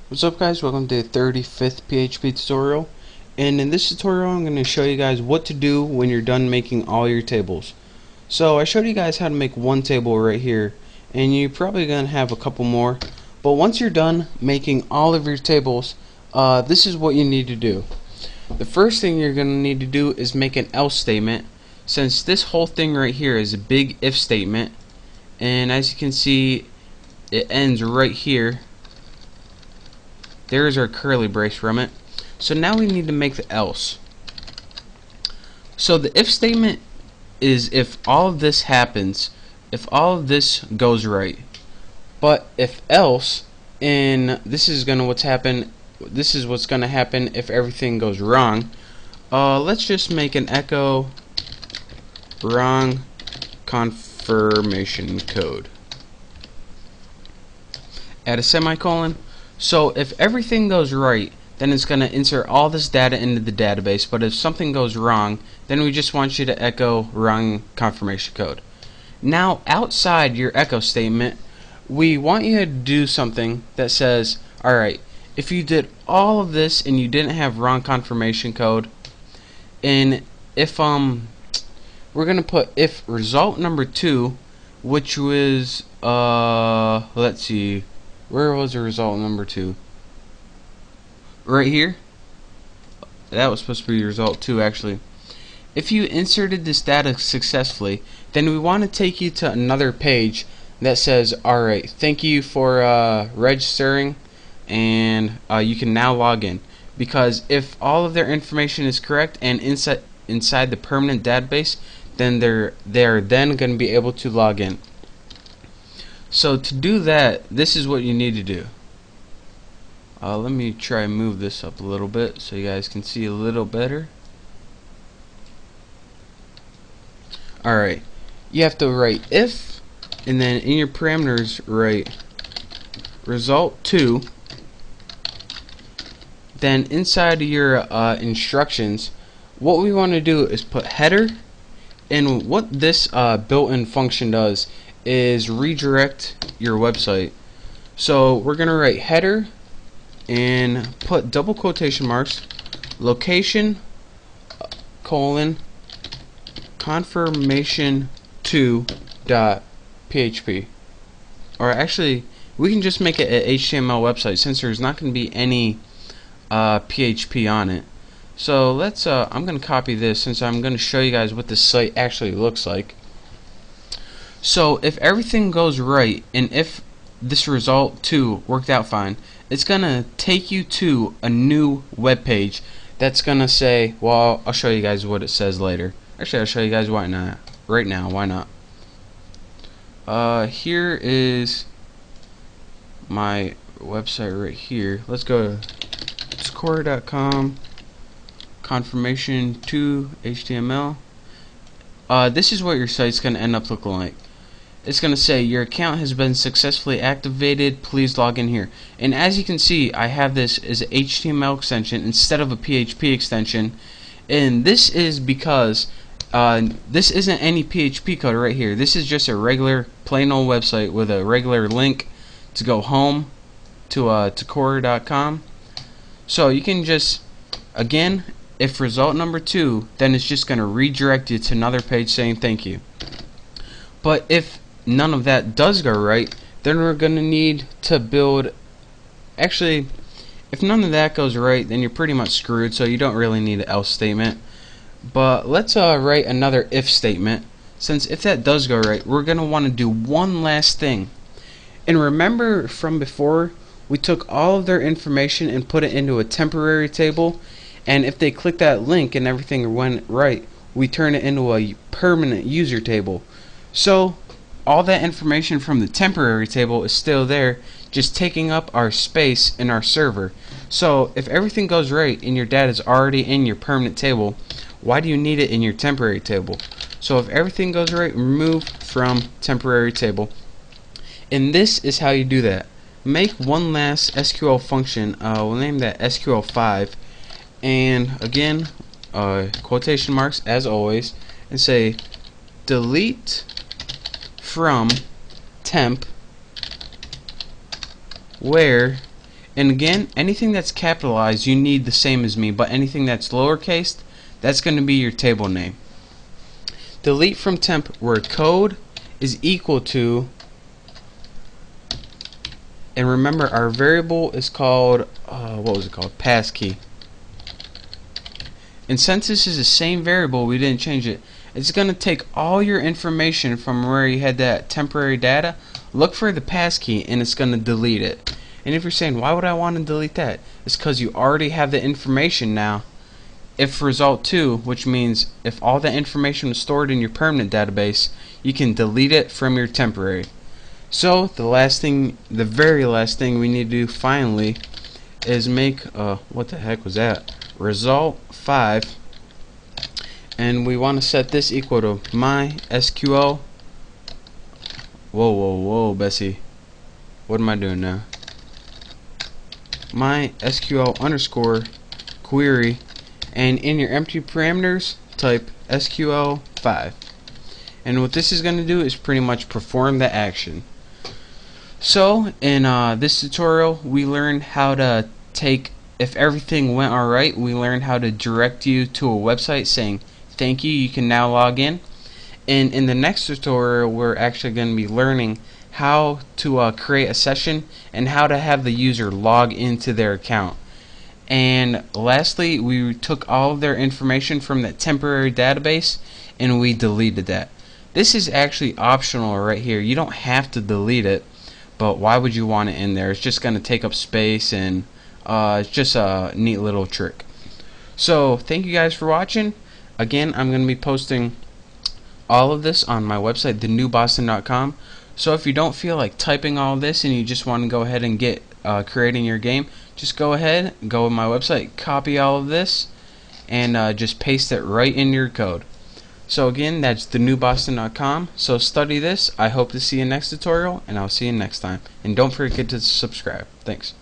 What's up guys, welcome to the 35th PHP tutorial, and in this tutorial I'm going to show you guys what to do when you're done making all your tables. So I showed you guys how to make one table right here, and you're probably going to have a couple more, but once you're done making all of your tables, this is what you need to do. The first thing you're going to need to do is make an else statement, since this whole thing right here is a big if statement, and as you can see it ends right here. There's our curly brace from it. So now we need to make the else. So the if statement is if all of this happens, if all of this goes right. But if else, and this is what's gonna happen if everything goes wrong. Let's just make an echo wrong confirmation code. Add a semicolon. So if everything goes right, then it's going to insert all this data into the database, but if something goes wrong, then we just want you to echo wrong confirmation code. Now outside your echo statement, we want you to do something that says, alright, if you did all of this and you didn't have wrong confirmation code, and if we're going to put if result number 2, which was let's see, where was the result number 2? Right here. That was supposed to be result 2 actually. If you inserted this data successfully, then we want to take you to another page that says, alright, thank you for registering, and you can now log in. Because if all of their information is correct and inside the permanent database, then they're then going to be able to log in. So to do that, this is what you need to do. Let me try and move this up a little bit so you guys can see a little better. Alright, you have to write if, and then in your parameters write result 2. Then inside of your instructions, what we want to do is put header, and what this built-in function does is redirect your website. So we're gonna write header and put double quotation marks, location colon confirmation 2 dot PHP. Or actually, we can just make it an HTML website since there's not going to be any PHP on it. So let's I'm gonna copy this since I'm gonna show you guys what this site actually looks like. So if everything goes right, and if this result 2 worked out fine, it's gonna take you to a new web page that's gonna say, well, I'll show you guys what it says later. Actually, I'll show you guys why not right now. Why not? Here is my website right here. Let's go to score.com confirmation 2 HTML. This is what your site's gonna end up looking like. It's going to say your account has been successfully activated, please log in here. And as you can see, I have this as an HTML extension instead of a PHP extension, and this is because this isn't any PHP code right here. This is just a regular plain old website with a regular link to go home to core.com. So you can just, again, if result number 2, then it's just going to redirect you to another page saying thank you. But if none of that does go right, then we're going to need to build, actually, if none of that goes right, then you're pretty much screwed, so you don't really need an else statement. But let's write another if statement, since if that does go right, we're going to want to do one last thing. And remember from before, we took all of their information and put it into a temporary table, and if they click that link and everything went right, we turn it into a permanent user table. So all that information from the temporary table is still there, just taking up our space in our server. So if everything goes right and your data is already in your permanent table, why do you need it in your temporary table? So if everything goes right, remove from temporary table. And this is how you do that. Make one last SQL function. We'll name that SQL5, and again, quotation marks as always, and say delete from temp where, And again, anything that's capitalized you need the same as me, but anything that's lowercase, that's going to be your table name. Delete from temp where code is equal to, and remember our variable is called what was it called? Passkey. And since this is the same variable, we didn't change it. It's going to take all your information from where you had that temporary data, look for the passkey, and it's going to delete it. And if you're saying, why would I want to delete that? It's because you already have the information now. If result 2, which means if all the information was stored in your permanent database, you can delete it from your temporary. So the very last thing we need to do finally is make what the heck was that? Result 5, and we want to set this equal to MySQL. Whoa, Bessie, what am I doing now? MySQL underscore query, and in your empty parameters type SQL5. And what this is going to do is pretty much perform the action. So in this tutorial we learned how to take, if everything went alright, we learned how to direct you to a website saying thank you, you can now log in. And in the next tutorial we're actually going to be learning how to create a session and how to have the user log into their account. And lastly, we took all of their information from that temporary database and we deleted that. This is actually optional right here. You don't have to delete it, but why would you want it in there? It's just going to take up space, and it's just a neat little trick. So thank you guys for watching. Again, I'm going to be posting all of this on my website, thenewboston.com. So if you don't feel like typing all of this and you just want to go ahead and get creating your game, just go ahead, go to my website, copy all of this, and just paste it right in your code. So again, that's thenewboston.com. So study this. I hope to see you next tutorial, and I'll see you next time. And don't forget to subscribe. Thanks.